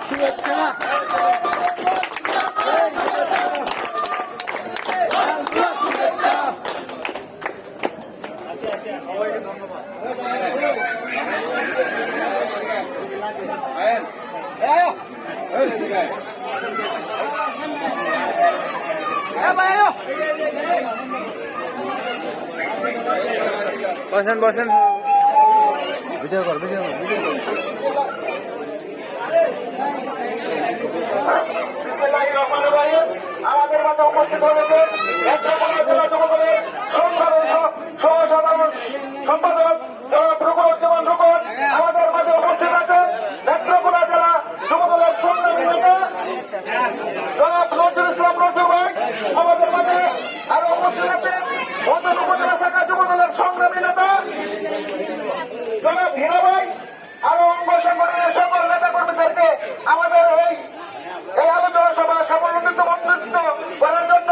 শুভেচ্ছা। বসেন বসেন ভিডিও কর আমাদের মাঝে উপস্থিত হয়েছেন সহসাধারণ সম্পাদক রুকুজ্জামান রুকন। আমাদের মাঝে উপস্থিত আছেন নেত্রকোনা জেলা যুবদলের সংগ্রামী নেতা জনাব নজরুল ইসলাম নজরুল ভাই। আমাদের মাঝে আরো উপস্থিত আছেন মদন উপজেলা শাখা যুবদলের সংগ্রামী নেতা জনাব হীরা ভাই। আরো অঙ্গ সংগঠনের সকল নেতা কর্মীদেরকে আমাদের এই আলোচনা সভা সাফল্যমণ্ডিত করার জন্য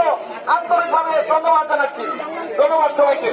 আন্তরিকভাবে ধন্যবাদ জানাচ্ছি। ধন্যবাদ সবাইকে।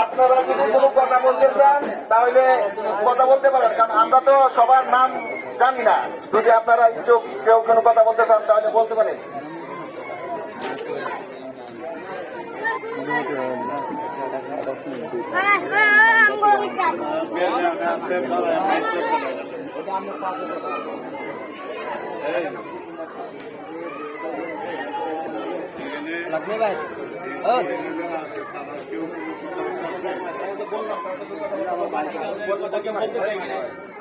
আপনারা যদি কোনো কথা বলতে চান তাহলে কথা বলতে পারেন, কারণ আমরা তো সবার নাম জানি না। যদি আপনারা ইচ্ছুক কেউ কোনো কথা বলতে চান তাহলে বলতে পারেন।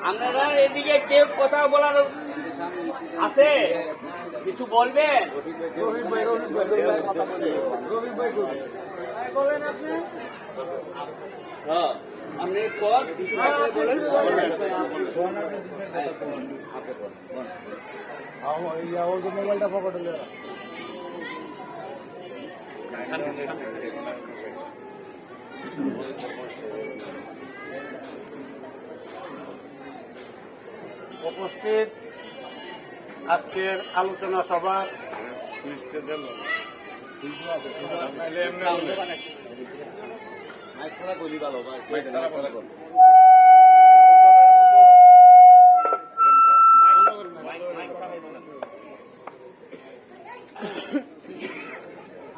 আপনারা এদিকে কেউ কথা বলার আছে, কিছু বলবেন? বলেন আপনি। আপনি পর বলেন। মোবাইলটা পকেট হলে উপস্থিত আজকের আলোচনা সভা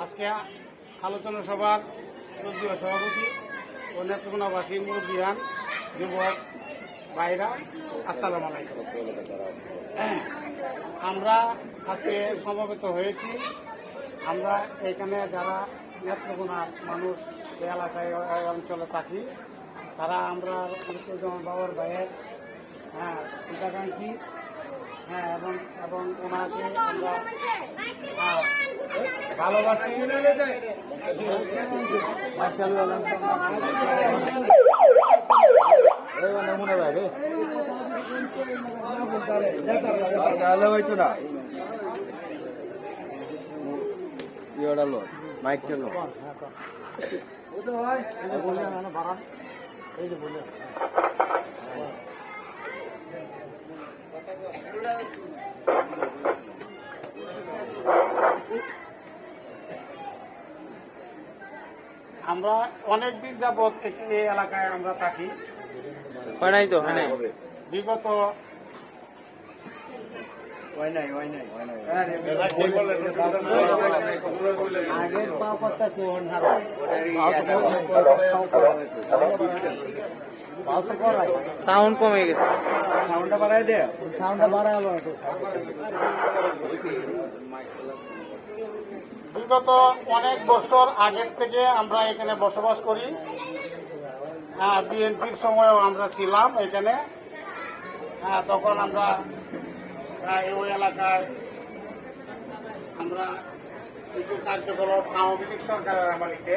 আজকে আলোচনা সভার শ্রদ্ধেয় সভাপতি ও নেত্রকোনাবাসী মুরব্বিয়ান যুবক ভাইরা, আসসালামু আলাইকুম। আমরা আজকে সমবেত হয়েছি। আমরা এখানে যারা নেত্রকোনার মানুষ এই এলাকায় অঞ্চলে থাকি, তারা আমরা বাবার ভাইয়ের হিতাকাঙ্ক্ষী, এবং ওনাকে আমরা ভালোবাসি। হয়তো না মাইক কেন আমরা অনেকদিন যাবৎ এই এলাকায় আমরা থাকি। বিগত সাউন্ড কমে গেছে। সাউন্ডটা বাড়াই দে। সাউন্ডটা বাড়াই হলো না তো। বিগত অনেক বছর আগের থেকে আমরা এখানে বসবাস করি। বিএনপির সময়ও আমরা ছিলাম এখানে। তখন আমরা ওই এলাকায় আমরা কিছু কার্যকলাপ আওয়ামী লীগ সরকারের আমলিতে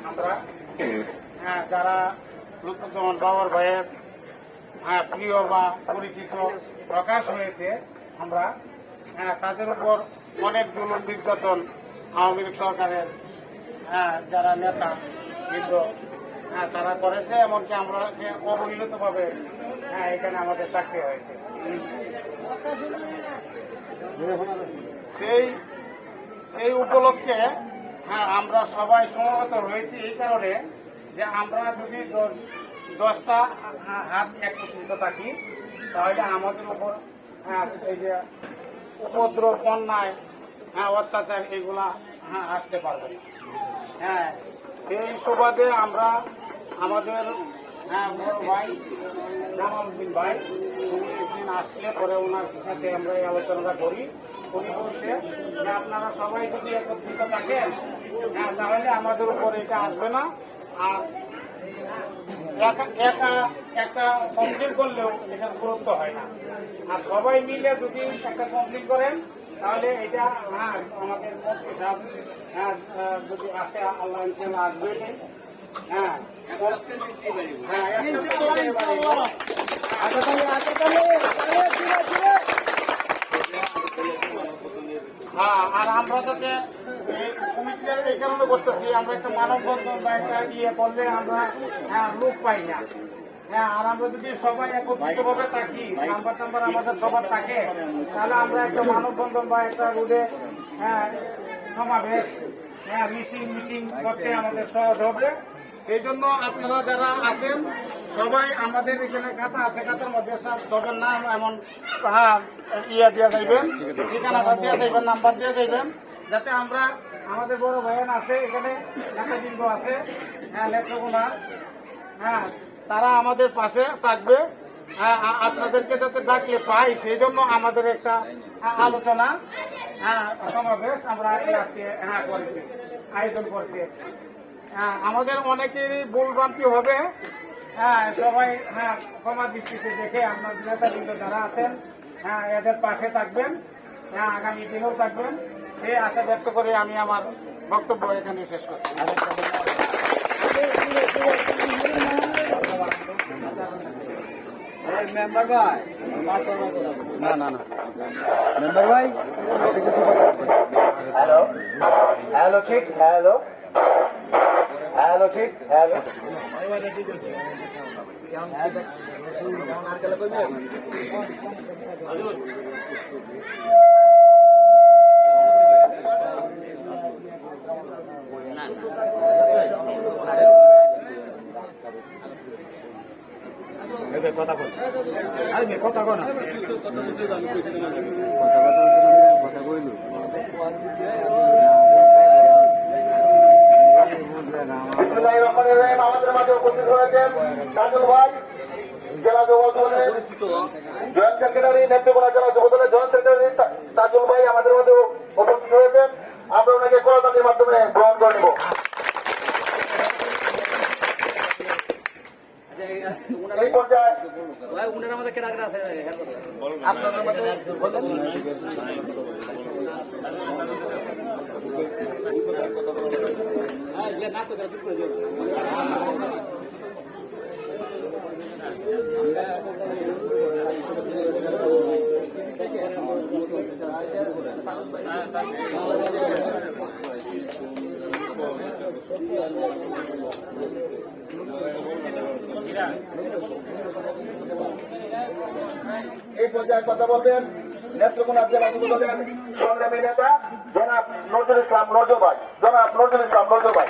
আমরা যারা লুৎফুজ্জামান বাবর ভাইয়ের প্রিয় বা পরিচিত প্রকাশ হয়েছে, আমরা তাদের উপর অনেক জুলুম নির্যাতন আওয়ামী লীগ সরকারের যারা নেতা কিন্তু তারা করেছে, এমনকি আমরা অবহেলিতভাবে এখানে আমাদের চাকরি হয়েছে। সেই উপলক্ষে আমরা সবাই সমবেত হয়েছি এই কারণে যে আমরা যদি 10টা হাত একত্রিত থাকি তাহলে আমাদের উপর এই যে উপদ্রব, অন্যায়, অত্যাচার এগুলা আসতে পারবে না। সেই সুবাদে আমরা আমাদের বড় ভাই জামালউদ্দিন ভাই উনি একদিন আসলে পরে ওনার সাথে আমরা এই আলোচনাটা করি। উনি বলছে যে আপনারা সবাই যদি একত্রিত থাকেন তাহলে আমাদের উপর এটা আসবে না, আর একা একটা কমপ্লেন করলেও এটা গুরুত্ব হয় না, আর সবাই মিলে যদি একটা কমপ্লেন করেন তাহলে এটা আমাদের মন্ত্রী সাহেব যদি আসে, আল্লাহ ইনশাআল্লাহ আসবে। আর আমরা যাতে কমিটির এই কারণে করতেছি, আমরা একটা মানববন্ধন বা একটা করলে আমরা লোক পাই না। আর আমরা যদি সবাই একত্রিতভাবে থাকি, নাম্বার টাম্বার আমাদের সবার থাকে, তাহলে আমরা একটা মানববন্ধন বা একটা রোডে সমাবেশ, মিটিং করতে আমাদের সহজ হবে। সেই জন্য আপনারা যারা আছেন সবাই, আমাদের এখানে খাতা আছে, খাতার মধ্যে সবার নাম এমন দিয়ে যাইবেন, ঠিকানাটা দিয়ে যাইবেন, নাম্বার দিয়ে যাইবেন, যাতে আমরা আমাদের বড় ভাইয়ান আছে এখানে, নেতাবৃন্দ আছে, নেত্রকোনা, তারা আমাদের পাশে থাকবে। আপনাদেরকে যাতে ডাকলে পাই, সেই জন্য আমাদের একটা আলোচনা সমাবেশ আমরা আজকে করেছি, আয়োজন করছি। আমাদের অনেকেরই ভুলভ্রান্তি হবে, সবাই ক্ষমা দৃষ্টিতে দেখে আপনার নেতাবৃন্দ যারা আছেন এদের পাশে থাকবেন, আগামী দিনেও থাকবেন, সেই আশা ব্যক্ত করে আমি আমার বক্তব্য এখানে শেষ করছি। মেম্বার ভাই, না না না মেম্বার ভাই, হ্যালো হ্যালো, ঠিক, হ্যালো হ্যালো, ঠিক, হ্যালো। কথা বল, আরে কথা কো না, কথা কইলু। বিসমিল্লাহির রহমানির রহিম। আমাদের মাঝে উপস্থিত হয়েছেন তাজুল ভাই, জেলা যুব দলের জয়েন্ট সেক্রেটারি, নেত্রকোনা জেলা যুব দলের জয়েন্ট সেক্রেটারি তাজুল ভাই আমাদের মধ্যে উপস্থিত হয়েছেন। আমরা ওনাকে করতালির মাধ্যমে গ্রহণ করে নেব। এই পর্যায়ে আপনাদের মধ্যে বলেন। এই পর্যায়ে কথা বলবেন নেত্রকোনা জেলা যুব দলের সংগ্রামী নেতা জনাব নজরুল ইসলাম নজর ভাই। জনাব নজরুল ইসলাম নজর ভাই।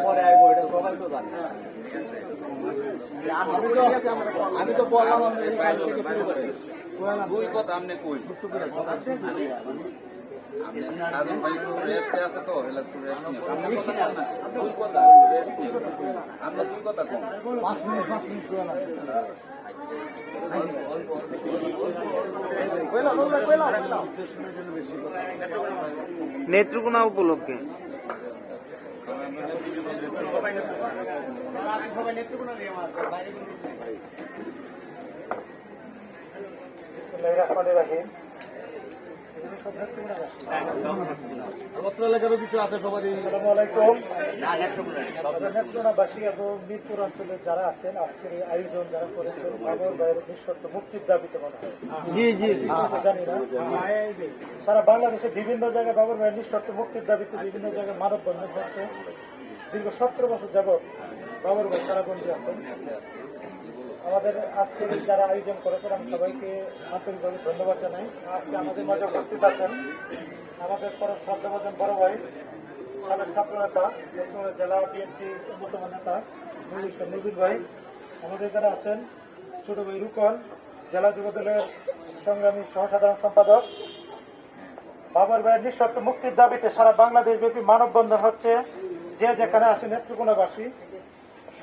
পরে আইবো, এটা সবাই তো জানে। আমি তো বললাম থেকে শুরু করে দুই কথা আপনি কই আজম ভাই একটু রেস্টে আছে তো এলা একটু রেস্ট নিও দুই কথা আমরা দুই কথা কম 5 মিনিট নেত্রকোনা উপলক্ষে এলাকারও কিছু আছে সবারই নেত্রকোনাবাসী এবং মিরপুর অঞ্চলের যারা আছেন আজকের এই আয়োজন যারা করেছেন বাবর ভাইয়ের নিঃশর্ত মুক্তির দাবিতে মনে হয় জানি না সারা বাংলাদেশে বিভিন্ন জায়গায় বাবর ভাইয়ের নিঃশর্ত মুক্তির দাবিতে বিভিন্ন জায়গায় মানববন্ধন হচ্ছে দীর্ঘ 17 বছর যাবৎ বাবর ভাই কারাবন্দী আছেন। আমাদের আজকে যারা আয়োজন করেছেন আমি সবাইকে আন্তরিকভাবে ধন্যবাদ জানাই। আজকে আমাদের মাঝে উপস্থিত আছেন আমাদের পরম শ্রদ্ধাভাজন বড় ভাই সাবেক ছাত্র নেতা জেলা বিএনপি অন্যতম নেতা নজরুল ভাই, আমাদের যারা আছেন ছোট ভাই রুকন জেলা যুবদলের সংগ্রামী সহসাধারণ সম্পাদক। বাবর ভাইয়ের নিঃশর্ত মুক্তির দাবিতে সারা বাংলাদেশ ব্যাপী মানববন্ধন হচ্ছে। যে যেখানে আছে নেত্রকোনাবাসী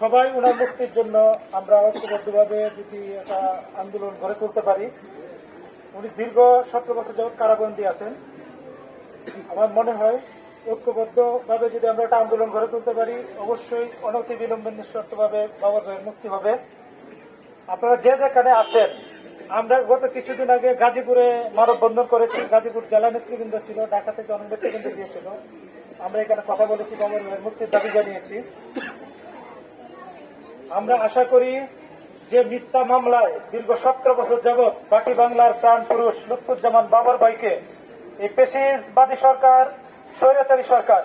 সবাই ওনার মুক্তির জন্য আমরা ঐক্যবদ্ধভাবে যদি একটা আন্দোলন গড়ে তুলতে পারি। উনি দীর্ঘ 17 বছর যাবৎ কারাবন্দী আছেন। আমার মনে হয় ঐক্যবদ্ধভাবে যদি আমরা একটা আন্দোলন গড়ে তুলতে পারি অবশ্যই অনতি বিলম্বে নিঃশর্তভাবে বাবর ভাইয়ের মুক্তি হবে। আপনারা যে যেখানে আছেন, আমরা গত কিছুদিন আগে গাজীপুরে মানববন্ধন করেছি। গাজীপুর জেলা নেতৃবৃন্দ ছিল, ঢাকা থেকে অনেক নেতৃবৃন্দ দিয়েছিল। আমরা এখানে কথা বলেছি, বাবর ভাইয়ের মুক্তির দাবি জানিয়েছি। আমরা আশা করি যে মিথ্যা মামলায় দীর্ঘ 17 বছর যাবৎ বাকি বাংলার প্রাণ পুরুষ লুৎফুজ্জামান বাবর ভাইকে এই পেশিবাদী সরকার, স্বৈরাচারী সরকার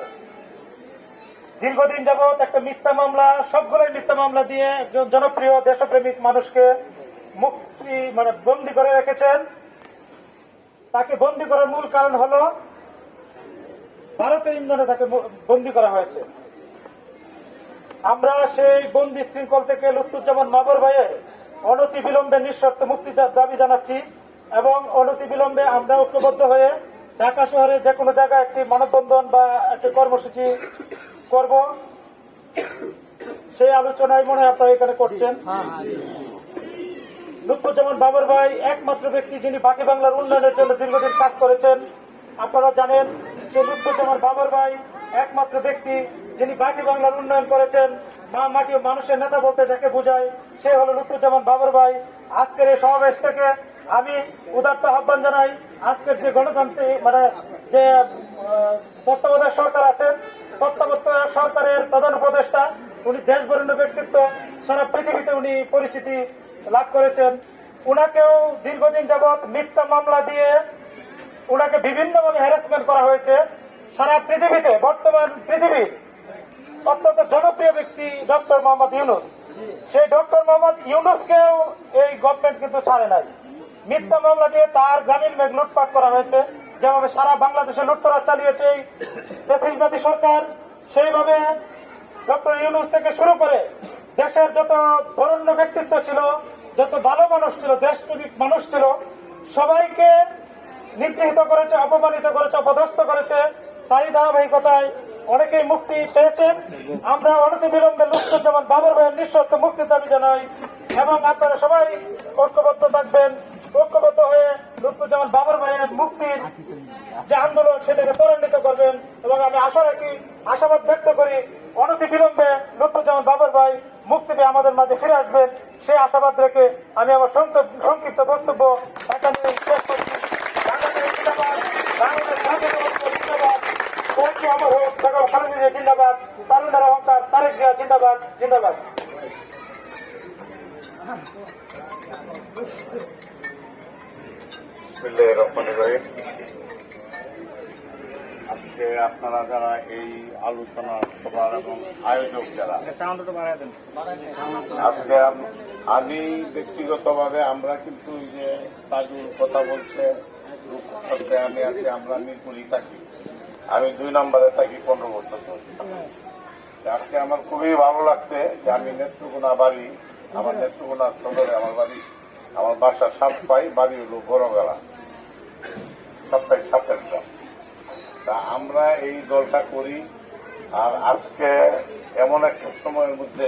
দীর্ঘদিন যাবৎ একটা মিথ্যা মামলা, সবগুলোই মিথ্যা মামলা দিয়ে একজন জনপ্রিয় দেশপ্রেমিক মানুষকে মুক্তি বন্দী করে রেখেছেন। তাকে বন্দী করার মূল কারণ হলো ভারতের ইন্ধনে তাকে বন্দী করা হয়েছে। আমরা সেই বন্দি শৃঙ্খল থেকে লুৎফুজ্জামান বাবর ভাইয়ের অনতি বিলম্বে নিঃশর্ত মুক্তির দাবি জানাচ্ছি এবং অনতি বিলম্বে আমরা ঐক্যবদ্ধ হয়ে ঢাকা শহরে যে কোনো জায়গায় একটি মানববন্ধন বা একটি কর্মসূচি করব। সেই আলোচনায় মনে হয় আপনারা এখানে করছেন। লুৎফুজ্জামান বাবর ভাই একমাত্র ব্যক্তি যিনি বাকি বাংলার উন্নয়নের জন্য দীর্ঘদিন কাজ করেছেন। আপনারা জানেন যে লুৎফুজ্জামান বাবর ভাই একমাত্র ব্যক্তি যিনি বাকি বাংলার উন্নয়ন করেছেন। মাটি ও মানুষের নেতা বলতে যাকে বোঝায় সে হলো লুৎফুজ্জামান বাবর ভাই। আজকের এই সমাবেশ থেকে আমি উদাত্ত আহ্বান জানাই, আজকের যে গণতান্ত্রিক যে তত্ত্বাবধায়ক সরকার আছেন, তত্ত্বাবধায়ক সরকারের প্রধান উপদেষ্টা, উনি দেশ বরেণ্য ব্যক্তিত্ব, সারা পৃথিবীতে উনি পরিচিতি লাভ করেছেন। উনাকেও দীর্ঘদিন যাবৎ মিথ্যা মামলা দিয়ে উনাকে বিভিন্নভাবে হ্যারাসমেন্ট করা হয়েছে। সারা পৃথিবীতে বর্তমান পৃথিবীর অত্যন্ত জনপ্রিয় ব্যক্তি ডক্টর মোহাম্মদ ইউনূস, সেই ডক্টর মোহাম্মদ ইউনূসকেও এই গভর্নমেন্ট কিন্তু ছাড়ে নাই। মিথ্যা মামলা দিয়ে তার গ্রামীণ ব্যাংক লুটপাট করা হয়েছে। যেভাবে সারা বাংলাদেশে লুটতরাজ চালিয়েছে এই ফ্যাসিস্টবাদী সরকার, সেইভাবে ডক্টর ইউনূস থেকে শুরু করে দেশের যত বরেণ্য ব্যক্তিত্ব ছিল, যত ভালো মানুষ ছিল, দেশপ্রেমিক মানুষ ছিল, সবাইকে নিগৃহীত করেছে, অপমানিত করেছে, অপদস্থ করেছে। তারই ধারাবাহিকতায় অনেকেই মুক্তি পেয়েছেন। আমরা অনতিবিলম্বে লুৎফুজ্জামান বাবর ভাইয়ের নিঃশর্ত মুক্তির দাবি জানাই এবং আপনারা সবাই ঐক্যবদ্ধ থাকবেন। ঐক্যবদ্ধ হয়ে লুৎফুজ্জামান বাবর ভাইয়ের মুক্তির যে আন্দোলন সেটাকে ত্বরান্বিত করবেন এবং আমি আশা রাখি, আশাবাদ ব্যক্ত করি অনতিবিলম্বে লুৎফুজ্জামান বাবর ভাই মুক্তি পেয়ে আমাদের মাঝে ফিরে আসবেন। সেই আশাবাদ রেখে আমি আমার সংক্ষিপ্ত বক্তব্য এখানে শেষ করছি। জিন্দাবাদ, তারুণের অহংকার, তারেক জিয়া জিন্দাবাদ, জিন্দাবাদ। আজকে আপনারা যারা এই আলোচনা সভার এবং আয়োজক যারা, আজকে আমি ব্যক্তিগতভাবে আমরা কিন্তু এই যে তাজুর কথা বলছে, আমি আছি, আমরা মিরপুরি থাকি, আমি 2 নম্বরে থাকি 15 বছর ধরে। আজকে আমার খুবই ভালো লাগছে যে আমি নেত্রকোনা বাড়ি, আমার নেত্রকোনার সদরে আমার বাড়ি, আমার বাসা 7 পাই, বাড়ি হলো বড়গালা, 7 পাই 7-এর গ্রাম। তা আমরা এই দলটা করি। আর আজকে এমন একটা সময়ের মধ্যে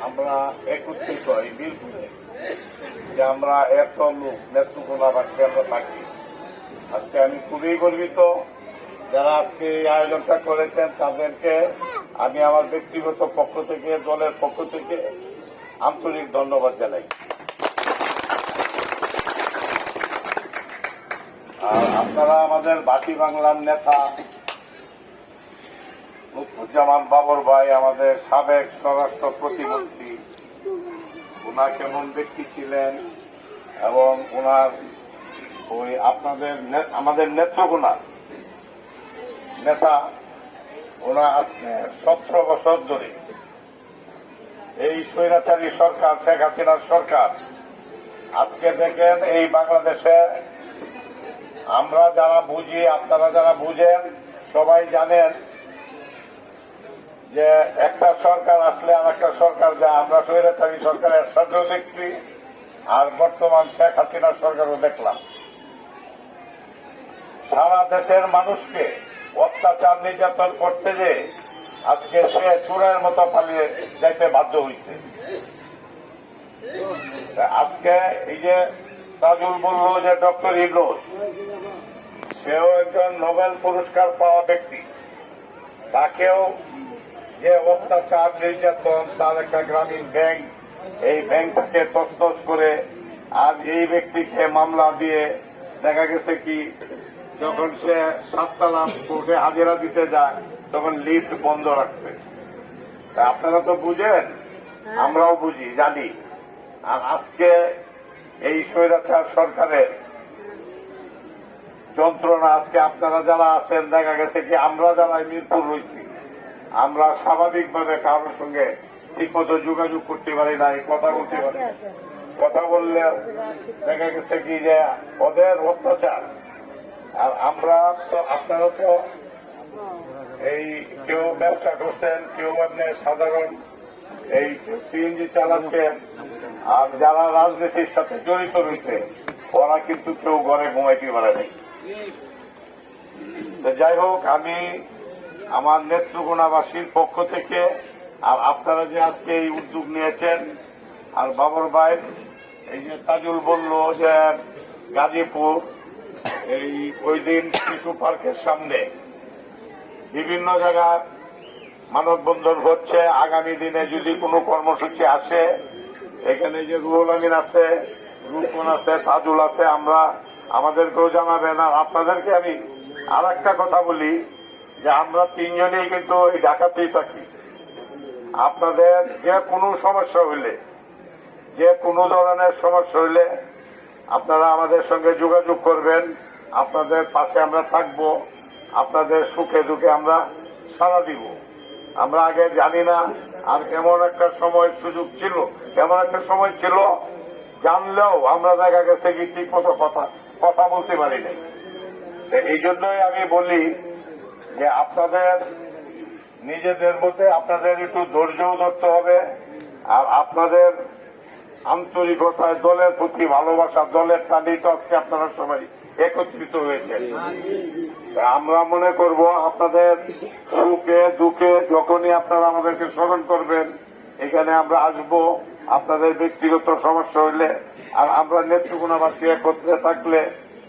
আমরা একত্রিত হই মিরপুরে, যে আমরা এত লোক নেত্রকোনাবাসী আমরা থাকি। আজকে আমি খুবই গর্বিত, যারা আজকে এই আয়োজনটা করেছেন তাদেরকে আমি আমার ব্যক্তিগত পক্ষ থেকে, দলের পক্ষ থেকে আন্তরিক ধন্যবাদ জানাই। আর আপনারা আমাদের বাটি বাংলার নেতা লুৎফুজ্জামান বাবর ভাই, আমাদের সাবেক স্বরাষ্ট্র প্রতিমন্ত্রী, ওনার কেমন ব্যক্তি ছিলেন এবং ওনার ওই আপনাদের আমাদের নেত্রকোনার নেতা, ওরা আজকে 17 বছর ধরে এই স্বৈরাচারী সরকার, শেখ হাসিনার সরকার, আজকে দেখেন এই বাংলাদেশে আমরা যারা বুঝি, আপনারা যারা বুঝেন, সবাই জানেন যে একটা সরকার আসলে আর একটা সরকার যায়। আমরা স্বৈরাচারী সরকারের সাথেও দেখছি, আর বর্তমান শেখ হাসিনার সরকারও দেখলাম। সারা দেশের মানুষকে অত্যাচার নির্যাতন করতে যে আজকে সে চোরের মতো পালিয়ে যাইতে বাধ্য হয়েছে। আজকে এই যে তাজুল বলল যে ডক্টর ইউনূস, সেও একজন নোবেল পুরস্কার পাওয়া ব্যক্তি, তাকেও যে অত্যাচার নির্যাতন, তার একটা গ্রামীণ ব্যাংক, এই ব্যাংকটাকে তছনছ করে, আর এই ব্যক্তিকে মামলা দিয়ে দেখা গেছে কি যখন সে 7 তলা কোর্টে হাজিরা দিতে যায় তখন লিফট বন্ধ রাখছে। আপনারা তো বুঝেন, আমরাও বুঝি, জানি। আর আজকে এই স্বৈরাচার সরকারের যন্ত্রণা, আজকে আপনারা যারা আছেন, দেখা গেছে কি আমরা যারা মিরপুর রয়েছি, আমরা স্বাভাবিকভাবে কারোর সঙ্গে ঠিকমতো যোগাযোগ করতে পারি না, কথা বলতে পারি। কথা বললে দেখা গেছে কি যে ওদের অত্যাচার। আর আমরা তো, আপনারা তো এই কেউ ব্যবসা করছেন, কেউ এমনি সাধারণ এই সিএনজি চালাচ্ছেন, আর যারা রাজনীতির সাথে জড়িত রয়েছে ওরা কিন্তু কেউ ঘরে ঘুমাইতে পারে নাই। যাই হোক, আমি আমার নেত্রকোনাবাসীর পক্ষ থেকে, আর আপনারা যে আজকে এই উদ্যোগ নিয়েছেন, আর বাবর ভাই এই যে তাজুল বলল যে গাজীপুর এই ওই দিন শিশু পার্কের সামনে বিভিন্ন জায়গায় মানববন্ধন হচ্ছে। আগামী দিনে যদি কোনো কর্মসূচি আসে, এখানে যে রুহুল আমিন আছে, রূপন আছে, তাজুল আছে, আমরা আমাদেরকেও জানাবেন। আর আপনাদেরকে আমি আর একটা কথা বলি যে আমরা 3 জনেই কিন্তু এই ঢাকাতেই থাকি। আপনাদের যে কোনো সমস্যা হইলে, যে কোনো ধরনের সমস্যা হইলে আপনারা আমাদের সঙ্গে যোগাযোগ করবেন, আপনাদের পাশে আমরা থাকব, আপনাদের সুখে দুঃখে আমরা সাড়া দিব। আমরা আগে জানি না, আর এমন একটা সময় সুযোগ ছিল, এমন একটা সময় ছিল জানলেও আমরা দেখা গেছে কি ঠিক মতো কথা বলতে পারি নাই। এই জন্যই আমি বলি যে আপনাদের নিজেদের মধ্যে আপনাদের একটু ধৈর্যও ধরতে হবে, আর আপনাদের আন্তরিকতায়, দলের প্রতি ভালোবাসা, দলের টানেই তো আজকে আপনারা সবাই একত্রিত হয়েছে। আমরা মনে করব আপনাদের সুখে দুঃখে যখনই আপনারা আমাদেরকে স্মরণ করবেন, এখানে আমরা আসব। আপনাদের ব্যক্তিগত সমস্যা হইলে, আর আমরা নেত্রকোনাবাসী একত্রে থাকলে,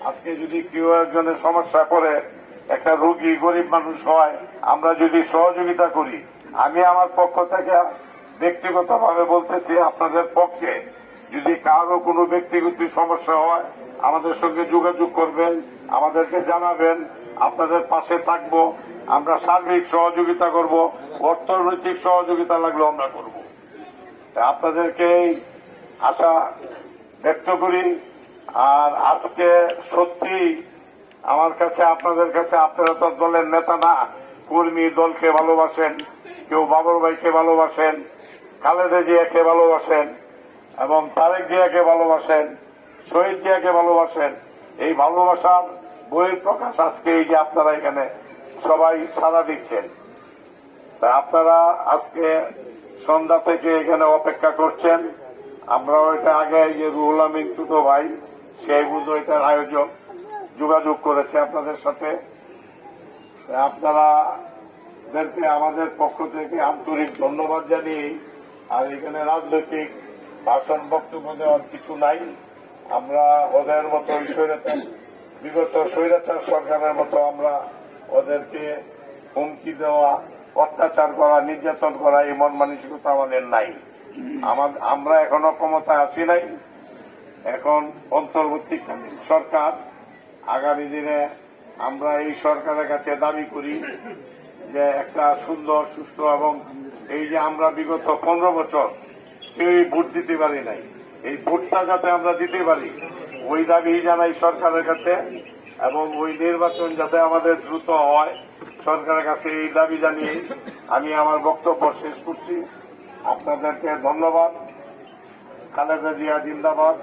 আজকে যদি কেউ একজনের সমস্যা করে, একটা রোগী গরিব মানুষ হয়, আমরা যদি সহযোগিতা করি, আমি আমার পক্ষ থেকে ব্যক্তিগতভাবে বলতেছি, আপনাদের পক্ষে যদি কারো কোনো ব্যক্তিগত সমস্যা হয় আমাদের সঙ্গে যোগাযোগ করবেন, আমাদেরকে জানাবেন, আপনাদের পাশে থাকবো। আমরা সার্বিক সহযোগিতা করব, অর্থনৈতিক সহযোগিতা লাগলেও আমরা করব। আপনাদেরকে আশা ব্যক্ত করি। আর আজকে সত্যি আমার কাছে, আপনাদের কাছে, আপনারা তো দলের নেতা না, কর্মী, দলকে ভালোবাসেন, কেউ বাবর ভাইকে ভালোবাসেন, খালেদা জিয়াকে ভালোবাসেন, এবং তারেক জিয়াকে ভালোবাসেন, শহীদ জিয়াকে ভালোবাসেন। এই ভালোবাসার বহিঃপ্রকাশ আজকে এই যে আপনারা এখানে সবাই সাড়া দিচ্ছেন। তা আপনারা আজকে সন্ধ্যা থেকে এখানে অপেক্ষা করছেন, আমরা ওইটা আগে যে রুহুল আমিন ছোট ভাই সেই বুঝো এটার আয়োজক যোগাযোগ করেছে আপনাদের সাথে। আপনারা আমাদের পক্ষ থেকে আন্তরিক ধন্যবাদ জানিয়ে, আর এখানে রাজনৈতিক ভাষণ বক্তব্য দেওয়ার কিছু নাই। আমরা ওদের মতো বিগত স্বৈরাচার সরকারের মতো আমরা ওদেরকে হুমকি দেওয়া, অত্যাচার করা, নির্যাতন করা এই মন মানসিকতা আমাদের নাই। আমরা এখনো ক্ষমতায় আসি নাই। এখন অন্তর্বর্তীকালীন সরকার, আগামী দিনে আমরা এই সরকারের কাছে দাবি করি যে একটা সুন্দর সুষ্ঠু এবং এই যে আমরা বিগত 15 বছর কেউই ভোট দিতে পারি নাই, এই ভোটটা যাতে আমরা দিতে পারি ওই দাবি জানাই সরকারের কাছে, এবং ওই নির্বাচন যাতে আমাদের দ্রুত হয় সরকারের কাছে এই দাবি জানিয়ে আমি আমার বক্তব্য শেষ করছি। আপনাদেরকে ধন্যবাদ। খালেদা জিয়া জিন্দাবাদ,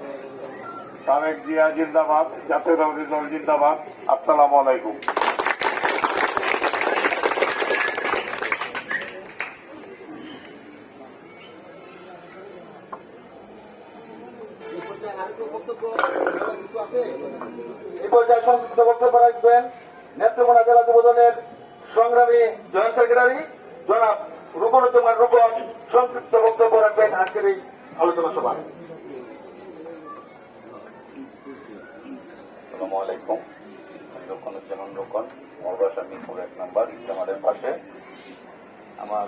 তারেক জিয়া জিন্দাবাদ, জাতীয়তাবাদী দল জিন্দাবাদ। আসসালামু আলাইকুম। এই পর্যায়ে সংক্ষিপ্ত বক্তব্য রাখবেন নেত্রকোনা জেলা যুবদলের সংগ্রামী জয়েন্ট সেক্রেটারি জনাব রুকনুজ্জামান রুকন। সংক্ষিপ্ত বক্তব্য রাখবেন আজকের এই আলোচনা সভা। আসসালামু আলাইকুম। রুকনুজ্জামান রুকন, আমার বাসা মিরপুর 1 নম্বর ইস্তেমারের পাশে। আমার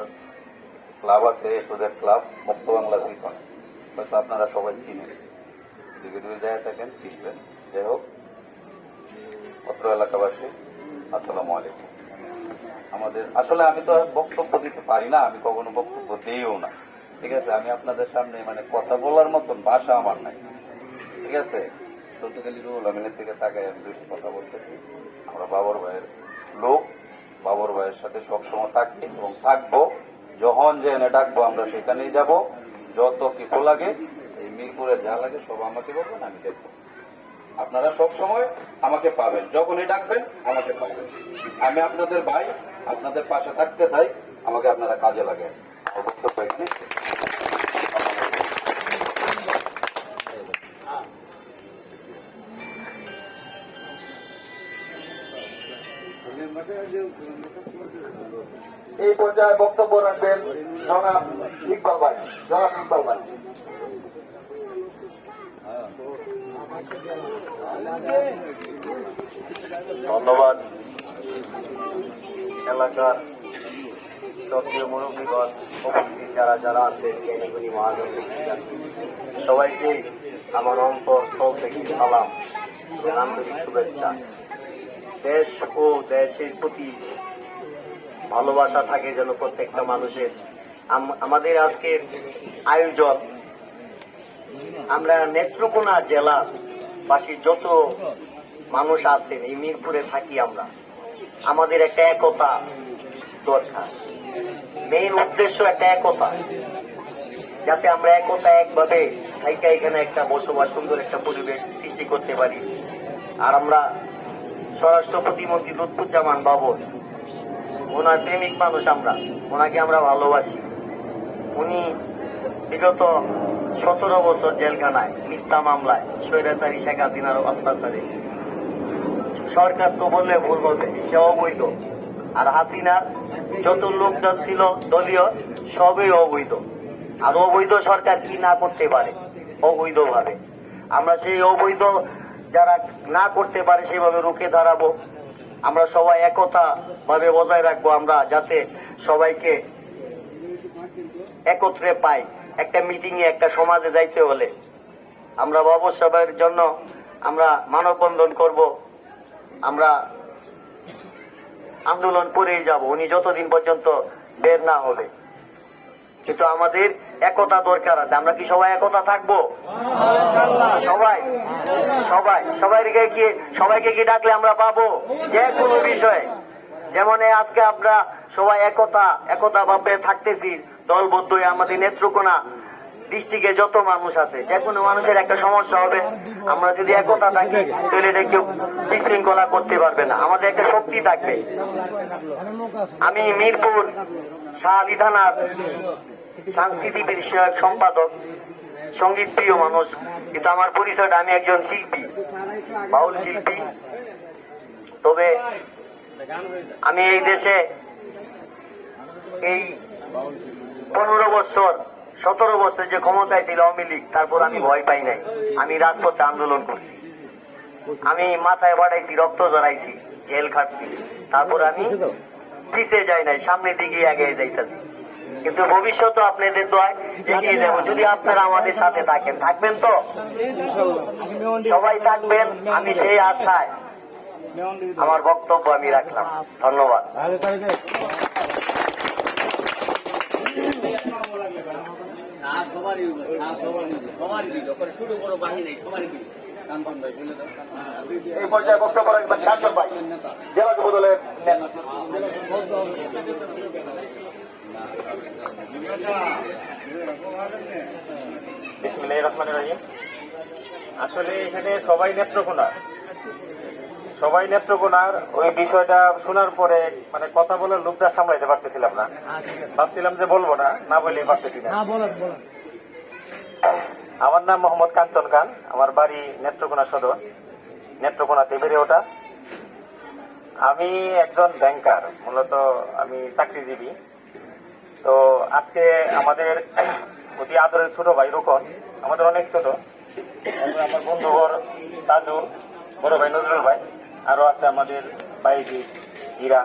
ক্লাব আছে, এসোদের ক্লাব, মুক্ত বাংলা ত্রিকোণ। হয়তো আপনারা সবাই চিনেন, দিকে দুই যায় থাকেন, চিনবেন। যাই হোক, অত্র এলাকাবাসী আসসালামু আলাইকুম। আমাদের আসলে আমি তো বক্তব্য দিতে পারি না, আমি কখনো বক্তব্য দিইও না, ঠিক আছে। আমি আপনাদের সামনে মানে কথা বলার মতন ভাষা আমার নাই, ঠিক আছে। বলতে গেলে রুহুল আমিনের থেকে তাকাই আমি দুইটা কথা বলতেছি। আমরা বাবর ভাইয়ের লোক, বাবর ভাইয়ের সাথে সবসময় থাকি এবং থাকবো। যখন যেখানে ডাকবো আমরা সেখানেই যাব। যত কিছু লাগে, এই মিরপুরে যা লাগে সব আমাকে বলবেন, আমি দেখবো। আপনারা সব সময় আমাকে পাবেন, যখনই ডাকবেন আমাকে পাবেন। আমি আপনাদের ভাই, আপনাদের পাশে থাকতে চাই, আমাকে আপনারা কাজে লাগে। বক্তব্য একটি এই পর্যায়ে বক্তব্য রাখবেন জনাব ইকবাল ভাই। জনাব ইকবাল ভাই। ধন্যবাদ। এলাকার সক্রিয় মুরব্বীগণ, উপস্থিত যারা যারা আছে, জ্ঞানীগুণী মহাজন, সবাইকে আমার অন্তরস্থল থেকে সালাম, আন্তরিক শুভেচ্ছা। দেশ ও দেশের প্রতি ভালোবাসা থাকে যেন প্রত্যেকটা মানুষের। আমাদের আজকের আয়োজন, আমরা নেত্রকোনা জেলার বাসী যত মানুষ আছেন, এই মিরপুরে থাকি আমরা, আমাদের একটা একতা দরকার। মেইন উদ্দেশ্য একটা একতা, যাতে আমরা একতা একভাবে থাইকা এখানে একটা বসবাস, সুন্দর একটা পরিবেশ সৃষ্টি করতে পারি। আর আমরা স্বরাষ্ট্র প্রতিমন্ত্রী লুৎফুজ্জামান বাবর, ওনার প্রেমিক মানুষ আমরা, ওনাকে আমরা ভালোবাসি। উনি বিগত 17 বছর জেলখানায় মিথ্যা মামলায় স্বৈরাচারী শেখ হাসিনার অত্যাচারে, সরকার তো বললে ভুল হবে, সে অবৈধ। আর হাসিনার যত লোকজন ছিল দলীয়, সবই অবৈধ। আর অবৈধ সরকার কি না করতে পারে অবৈধভাবে, আমরা সেই অবৈধ যারা না করতে পারে সেভাবে রুখে দাঁড়াবো। আমরা সবাই একতা ভাবে বজায় রাখবো, আমরা যাতে সবাইকে একত্রে পাই। একটা মিটিং এ, একটা সমাজে যাইতে হলে আমরা বাবর সভার জন্য আমরা মানববন্ধন করব, আমরা আন্দোলন করেই যাব, উনি যতদিন পর্যন্ত বের না হবে। কিন্তু আমাদের একতা দরকার আছে। আমরা কি সবাই একতা থাকবো? সবাই সবাই সবাইকে কি ডাকলে আমরা পাবো যে কোনো বিষয়ে? যেমন আজকে আমরা সবাই একতা ভাবে থাকতেছি, দলবদ্ধ হয়ে। আমাদের নেত্রকোনা ডিস্ট্রিক্টে যত মানুষ আছে, যে কোনো মানুষের একটা সমস্যা হবে, আমরা যদি একতা থাকি তাহলে এটা কেউ বিশৃঙ্খলা করতে পারবে না, আমাদের একটা শক্তি থাকবে। আমি মিরপুর শাহ আলী থানার সাংস্কৃতিক বিষয়ক সম্পাদক সঙ্গীত প্রিয় মানুষ, কিন্তু আমার পরিচয়টা আমি একজন শিল্পী, বাউল শিল্পী। তবে আমি এই দেশে এই 15 বছর 17 বছর যে ক্ষমতায় ছিল আওয়ামী লীগ, তারপর আমি ভয় পাই নাই। আমি রাজপথে আন্দোলন করছি, আমি মাথায় বাড়াইছি, রক্ত জড়াইছি, জেল খাটছি, তারপর আমি পিছিয়ে যাই নাই, সামনের দিকে এগিয়ে যাইতেছি। কিন্তু ভবিষ্যতে আপনাদের দোয়ায় এগিয়ে যাবো, যদি আপনারা আমাদের সাথে থাকেন। থাকবেন তো? সবাই থাকবেন, আমি সেই আশায় আমার বক্তব্য আমি রাখলাম। ধন্যবাদ। ছোট বড় বাহিনী সবারই দিল। এই পর্যায়ে বক্তব্য রাখবেন কাঞ্চন ভাই, জেলা যুব দলের নেতা। বিসমিল্লাহির রহমানির রহিম। আসলে এখানে সবাই নেত্রকোনার ওই বিষয়টা শোনার পরে মানে কথা বলার লোকটা সামলাইতে পারতেছিলাম না, ভাবছিলাম যে বলবো না বলেই পারতেছি না। আমার নাম মোহাম্মদ কাঞ্চন খান, আমার বাড়ি নেত্রকোনা সদর, নেত্রকোনাতে বেড়ে ওঠা। আমি একজন ব্যাংকার, মূলত আমি চাকরিজীবী। তো আজকে আমাদের অতি আদরের ছোট ভাই রোকন, আমাদের অনেক ছোট, আমার বন্ধুঘর তাজুল, বড় ভাই নজরুল ভাই, আরো আছে আমাদের বাইজি হীরা।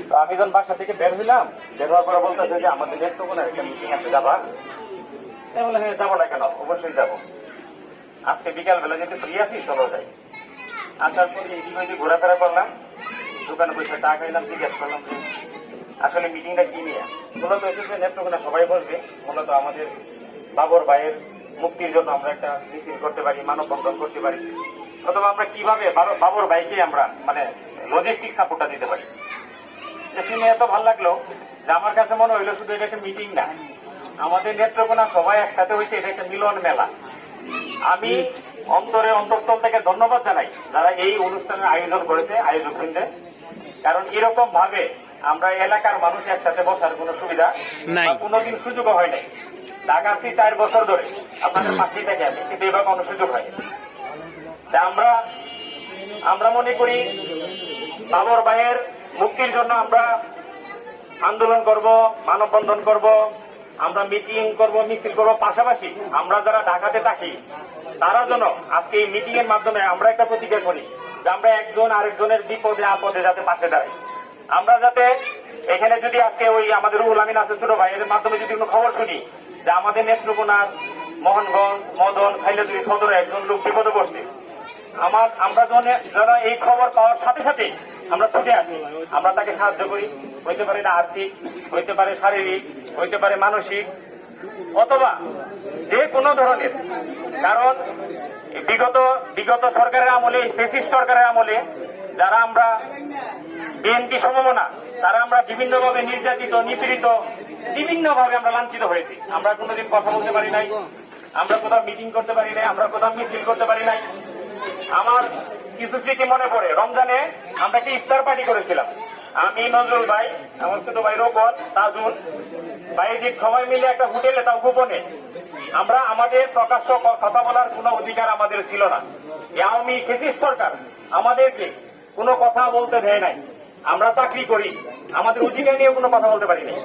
তো আমি যখন বাসা থেকে বের হইলাম, বের হওয়ার পরে বলতেছে যে আমাদের নেত্রকোনার একটা মিটিং আছে, যাবা? তাই বলে হ্যাঁ যাবো না কেন, অবশ্যই যাবো। আজকে বিকালবেলা যেতে ফ্রি আছি, চলো যাই। আসার পরে এদিক ওইদিক ঘোরাফেরা করলাম, দোকানে বসে চা খাইলাম, জিজ্ঞেস করলাম যে আসলে মিটিংটা কি নিয়ে। মূলত এসেছে নেত্রকোনা সবাই বলবে, মূলত আমাদের বাবর ভাইয়ের মুক্তির জন্য আমরা একটা মিছিল করতে পারি, মানববন্ধন করতে পারি, অথবা আমরা কিভাবে বাবর ভাইকে আমরা মানে লজিস্টিক সাপোর্টটা দিতে পারি। যে শুনে এত ভালো লাগলো যে আমার কাছে মনে হইলো শুধু এটা একটা মিটিং না, আমাদের নেত্রকোনা সবাই একসাথে হয়েছে, এটা একটা মিলন মেলা। আমি অন্তঃস্থল থেকে ধন্যবাদ জানাই যারা এই অনুষ্ঠানের আয়োজন করেছে, আয়োজকদের, কারণ এরকম ভাবে আমরা এলাকার মানুষ একসাথে বসার কোনো সুবিধা কোনোদিন সুযোগও হয় নাই। ঢাকা আছি 4 বছর ধরে, আপনাদের পাশেই থেকে আমি, কিন্তু এবার কোনো সুযোগ হয়নি। আমরা মনে করি বাবর ভাইয়ের মুক্তির জন্য আমরা আন্দোলন করব, মানববন্ধন করব, আমরা মিটিং করব, মিছিল করব। পাশাপাশি আমরা যারা ঢাকাতে থাকি তারা যেন আজকে এই মিটিং এর মাধ্যমে আমরা একটা প্রতিজ্ঞা করি যে আমরা একজন আরেকজনের বিপদে আপদে যাতে পাশে দাঁড়াই। আমরা যাতে এখানে যদি আজকে ওই আমাদের রুহুল আমিন আছে ছোট ভাই, এর মাধ্যমে যদি কোনো খবর শুনি যে আমাদের নেত্রকোনার মোহনগঞ্জ, মদন, খাইলাদুরি সদরে একজন লোক বিপদে পড়ছে, আমরা যারা এই খবর পাওয়ার সাথে সাথে আমরা ছুটে আসি, আমরা তাকে সাহায্য করি। হইতে পারে না আর্থিক, হইতে পারে শারীরিক, হইতে পারে মানসিক, অথবা যে কোনো ধরনের। কারণ বিগত সরকারের আমলে, ফ্যাসিস্ট সরকারের আমলে যারা আমরা বিএনপি সমমনা, তারা আমরা বিভিন্নভাবে নির্যাতিত, নিপীড়িত, বিভিন্নভাবে আমরা লাঞ্ছিত হয়েছি। আমরা কোনোদিন কথা বলতে পারি নাই, আমরা কোথাও মিটিং করতে পারি নাই, আমরা কোথাও মিছিল করতে পারি নাই। আমার কিছু স্মৃতি মনে পড়ে, রমজানে আমরা একটা ইফতার পার্টি করেছিলাম, আমি, নজরুল ভাই, আমার ছোট ভাই রোকন, তাজুল, বাইজিৎ, সবাই মিলে একটা হোটেলে, তাও গোপনে। আমরা আমাদের প্রকাশ্য কথা বলার কোনো অধিকার আমাদের ছিল না। আওয়ামী ফ্যাসিস্ট সরকার আমাদেরকে কোনো কথা বলতে দেয় নাই। আমরা চাকরি করি, আমাদের অধিকার নিয়ে কোনো কথা বলতে পারি নাই।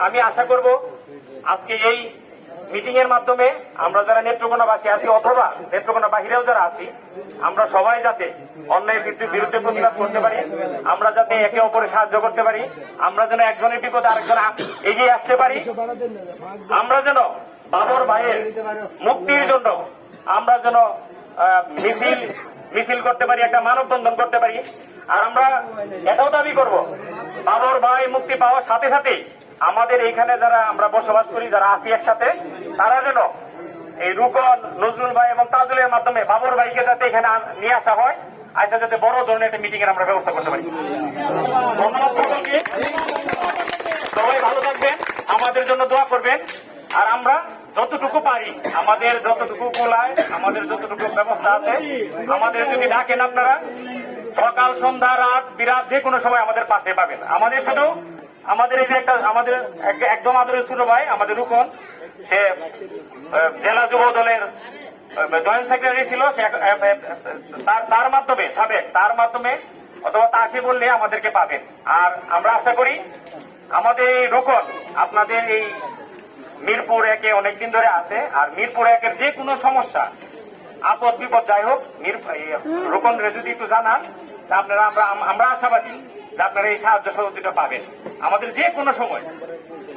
আমি আশা করব আজকে এই মিটিং এর মাধ্যমে আমরা যারা নেত্রকোনাবাসী আছি অথবা নেত্রকোনা বাহিরেও যারা আছি, আমরা সবাই যাতে অন্যায়ের বিরুদ্ধে প্রতিবাদ করতে পারি, আমরা যাতে একে অপরের সাহায্য করতে পারি, আমরা যেন একজনের বিপদে আরেকজন এগিয়ে আসতে পারি, আমরা যেন বাবর ভাইয়ের মুক্তির জন্য আমরা যেন মিছিল করতে পারি, একটা মানববন্ধন করতে পারি। আর আমরা এটাও দাবি করব, বাবর ভাই মুক্তি পাওয়ার সাথে সাথে আমাদের এইখানে যারা আমরা বসবাস করি, যারা আছি একসাথে, তারা যেন এই রুকন, নজরুল ভাই এবং তাজুলের মাধ্যমে বাবর ভাইকে যাতে এখানে নিয়ে আসা হয়, আসা যাতে বড় ধরনের একটা মিটিং এর আমরা ব্যবস্থা করতে পারি। ধন্যবাদ সকলকে, সবাই ভালো থাকবেন, আমাদের জন্য দোয়া করবেন। আর আমরা যতটুকু পারি, আমাদের যতটুকু কোলায়, আমাদের যতটুকু ব্যবস্থা আছে, আমাদের যদি ডাকেন আপনারা সকাল, সন্ধ্যা, রাত, বিরাত, যে কোনো সময় আমাদের পাশে পাবেন। আমাদের শুধু আমাদের এই যে একটা আমাদের একদম আদরের ছোট ভাই আমাদের রুকন, সে জেলা যুব দলের জয়েন্ট সেক্রেটারি ছিল, তার মাধ্যমে তার মাধ্যমে অথবা তাকে বললে আমাদেরকে পাবেন। আর আমরা আশা করি আমাদের এই রোকন আপনাদের এই মিরপুর একে অনেকদিন ধরে আছে, আর মিরপুর একের যে কোনো সমস্যা আপদ বিপদ যাই হোক রোকন যদি একটু জানান আপনারা আমরা আশাবাদী যে আপনারা এই সাহায্য সহযোগিতা পাবেন আমাদের যে কোনো সময়।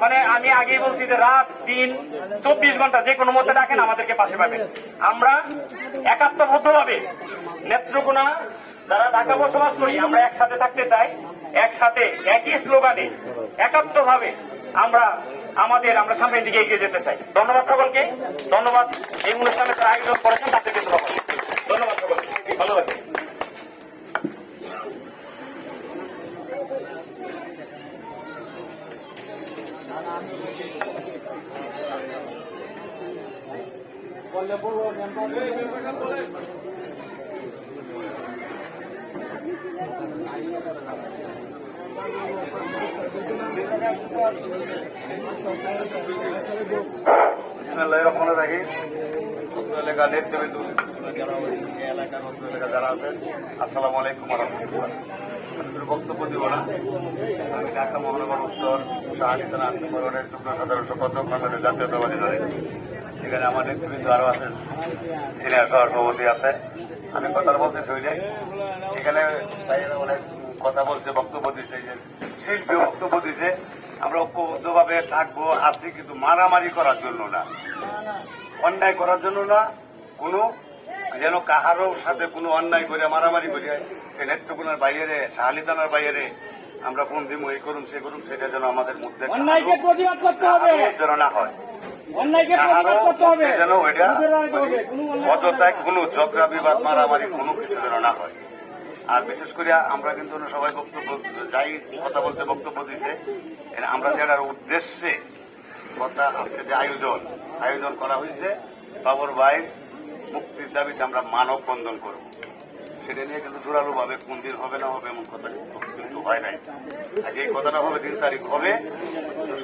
মানে আমি আগেই বলছি যে রাত দিন 24 ঘন্টা যে কোনো মধ্যে ডাকেন আমাদেরকে পাশে পাবেন। আমরা একাত্মবদ্ধভাবে নেত্রকোনা যারা ঢাকা বসবাস করি আমরা একসাথে থাকতে চাই, একসাথে একই স্লোগানে একাত্মভাবে আমরা সামনের দিকে এগিয়ে যেতে চাই। ধন্যবাদ সকলকে, ধন্যবাদ এই অনুষ্ঠানে যারা আয়োজন করেছেন তাদের কিন্তু ধন্যবাদ সকলকে, ভালো লাগে। বিসমিল্লাহির রহমানির রহিম। এলাকার নেতৃবৃন্দ, এলাকার এলাকা যারা আছেন, আসসালামু আলাইকুম ওয়া রাহমাতুল্লাহ। আমি বক্তব্য দিব না। আমি ঢাকা মহানগর উত্তর শাহালি থানা আত্মীয়গণের যুগ্ম সাধারণ সম্পাদক বাংলাদেশ জাতীয়তাবাদী দলের। এখানে আমার নেতৃবৃন্দ আরো আছেন, সিনিয়র সভাপতি আছে। আমি কথা বলতেছি ওই নাই, এখানে অনেক কথা বলছে, বক্তব্য দিচ্ছে, যে শিল্পী বক্তব্য দিচ্ছে। আমরা ঐক্যবদ্ধভাবে থাকবো আছি, কিন্তু মারামারি করার জন্য না, অন্যায় করার জন্য না, কোনো যেন কাহারও সাথে কোনো অন্যায় করে মারামারি করে নেত্রকোনার বাইরে শাহালি থানার বাইরে আমরা কোন দিন এই করুন সে করুন, সেটা যেন আমাদের মধ্যে অন্যায়কে প্রতিবাদ করতে হবে, যেন না হয়, অন্যায়কে প্রতিবাদ করতে হবে, যেন ওইটা অযথায় কোনো ঝগড়া বিবাদ মারামারি কোনো কিছু যেন না হয়। আর বিশেষ করে আমরা কিন্তু সবাই বক্তব্য যাই কথা বলতে বক্তব্য দিচ্ছে, আমরা যেটার উদ্দেশ্যে কথা আজকে যে আয়োজন করা হয়েছে, বাবর ভাই মুক্তির দাবিতে আমরা মানব বন্ধন করব, সেটা নিয়ে কিন্তু জোরালো ভাবে কোন দিন হবে না হবে এমন কথা কিন্তু হয় নাই। আজ এই কথাটা হবে 3 তারিখ হবে।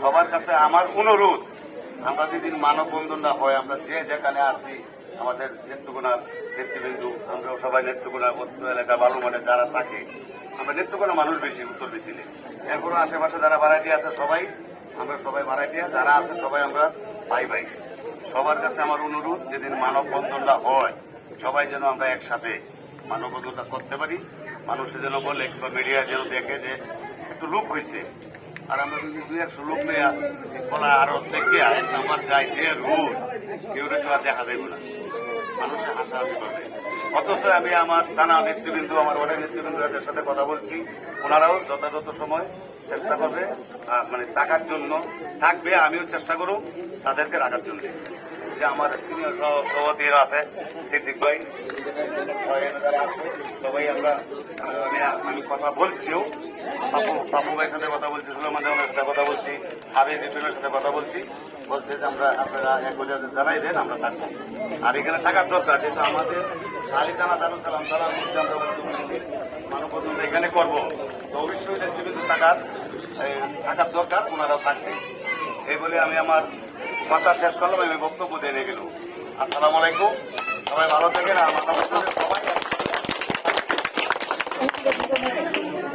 সবার কাছে আমার অনুরোধ, আমরা যেদিন মানব বন্ধনটা হয়, আমরা যে যেখানে আছি আমাদের নেত্রকোনার নেতৃবৃন্দু, আমরা সবাই নেত্রকোনা এলাকা বালুমানে যারা থাকে, আমরা নেত্রকোনা মানুষ বেশি উত্তর বেশি, এরপরও আশেপাশে যারা ভাড়াটি আছে আমরা সবাই ভাড়াটিয়া যারা আছে সবাই আমরা ভাই ভাই। সবার কাছে আমার অনুরোধ, যেদিন মানব বন্ধনটা হয় সবাই যেন আমরা একসাথে মানববন্ধনটা করতে পারি। মানুষের যেন বলে বা মিডিয়া যেন দেখে যে একটু লোক হয়েছে, আর আমরা যদি 200 লোক নিয়ে বলা আরো দেখে 1 নাম্বার যাই যে রোড কেউ আর দেখা যাবে না, মানুষের হাসাহাসি করবে। অথচ আমি আমার থানা নেতৃবৃন্দ, আমার অনেক নেতৃবৃন্দের সাথে কথা বলছি, ওনারাও যথাযথ সময় চেষ্টা করবে, মানে টাকার জন্য থাকবে, আমিও চেষ্টা করব তাদেরকে রাখার জন্য। যে আমার সিনিয়র সভাপতিরা আছে, সিদ্দিক ভাই, সবাই আমি কথা বলছিও, পাপু ভাইয়ের সাথে কথা বলছি, সুলেমান দেওয়ানের সাথে কথা বলছি, হাবিব ইসলামের সাথে কথা বলছি, বলছে যে আপনারা 1 বছর জানাই দেন, আমরা থাকবো। আর এখানে থাকার দরকার, যেহেতু আমাদের শাহালিথানা দারুল সালাম তালার মধ্যে আমরা মানববন্ধন এখানে করবো, তো অবশ্যই নেতৃবৃন্দ থাকার দরকার, ওনারাও থাকবে। এই বলে আমি আমার কথা শেষ করলাম, আমি বক্তব্য দিয়ে গেল। আসসালামু আলাইকুম, সবাই ভালো থাকেন। আর সবাই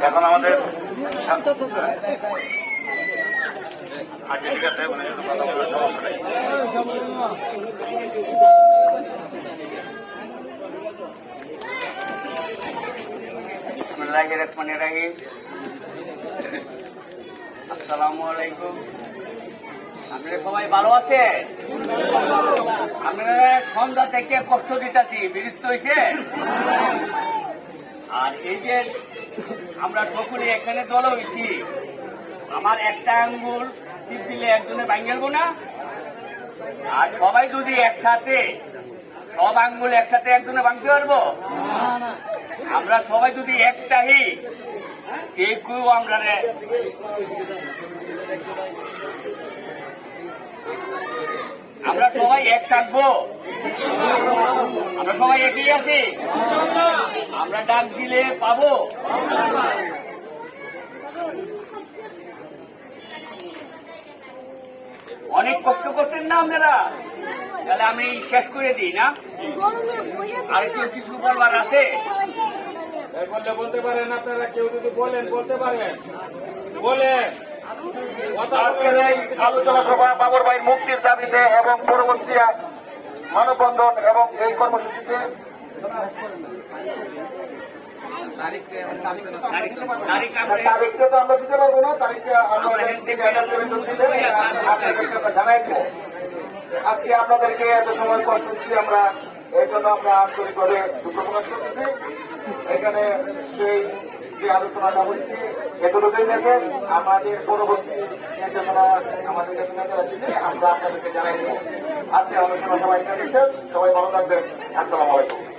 এখন আমাদের আগে ঠিক আছে, মানে কথা বলার সমস্যা নেই। বিসমিল্লাহির রহমানির রহিম। আসসালামু আলাইকুম। আপনারা সবাই ভালো আছে? আপনারা সন্ধ্যা থেকে কষ্ট দিতেছি, বিরক্ত হয়েছে? আর এই যে আমরা সকলে এখানে দল হয়েছি, আমার একটা আঙ্গুল টিপ দিলে একজনে ভাঙিয়ে না, আর সবাই যদি একসাথে সব আঙ্গুল একসাথে একজনে ভাঙতে পারবো? আমরা সবাই যদি একটাই কেউ আমরা সবাই এক থাকবো, আমরা সবাই একই আছি, আমরা ডাক দিলে পাবো। অনেক কষ্ট করছেন না আপনারা, তাহলে আমি শেষ করে দিই না? আর কেউ কিছু বলবার আছে? বললে বলতে পারেন, আপনারা কেউ যদি বলেন বলতে পারেন, বলেন। আজকের এই আলোচনা সভা বাবর ভাই মুক্তির দাবিতে এবং পরবর্তী মানববন্ধন এবং এই কর্মসূচিতে তারিখটা তো আমরা দিতে পারবো না, তারিখটা আমরা জানাই দেব। আজকে আপনাদেরকে এত সময় কষ্ট দিচ্ছি আমরা, এই জন্য আমরা আন্তরিকভাবে দুঃখ প্রকাশ করতেছি। এখানে সেই যে আলোচনাটা হয়েছে এতটুকুই মেসেজ, আমাদের পরবর্তী নির্দেশনা আমাদের কাছে মেসেজ দিচ্ছে, আমরা আপনাদেরকে জানাই দেব। আজকে আলোচনা সবাই সবাই ভালো থাকবেন। আসসালামু আলাইকুম।